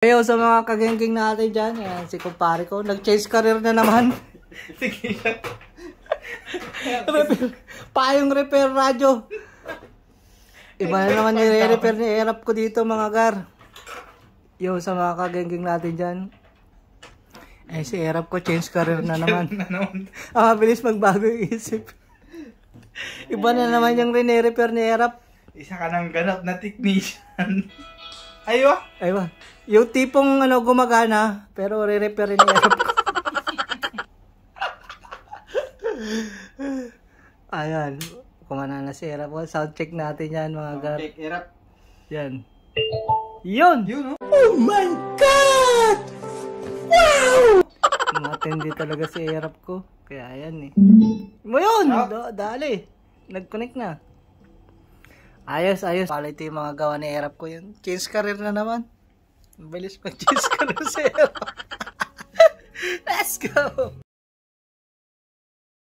Ayo sa mga kagengking natin dyan, yan, si kumpare ko, nag-change career na naman. Sige. Payong repair radyo. Iba na naman yung repair ni Erap ko dito mga gar. Yo sa mga kagengking natin dyan. Eh si Erap ko change career na naman. Ang mabilis magbago yung isip. Iba na naman yung repair ni Erap. Isa ka ng ganap na technician. Aywa. Aywa. Yung tipong gumagana, pero re-repair ni Erap ko. Ayan. Kumana na si Erap ko. Sound check natin yan mga gar. Check, Erap. Yan. Yun! Yun, no? Oh my God! Wow! Matindi talaga si Erap ko. Kaya yan eh. Mo yun! Dali. Nag-connect na. Ayos, ayos. Quality yung mga gawa ni Erap ko yun. Change career na naman. Bilis mag-change career si Erap. Let's go!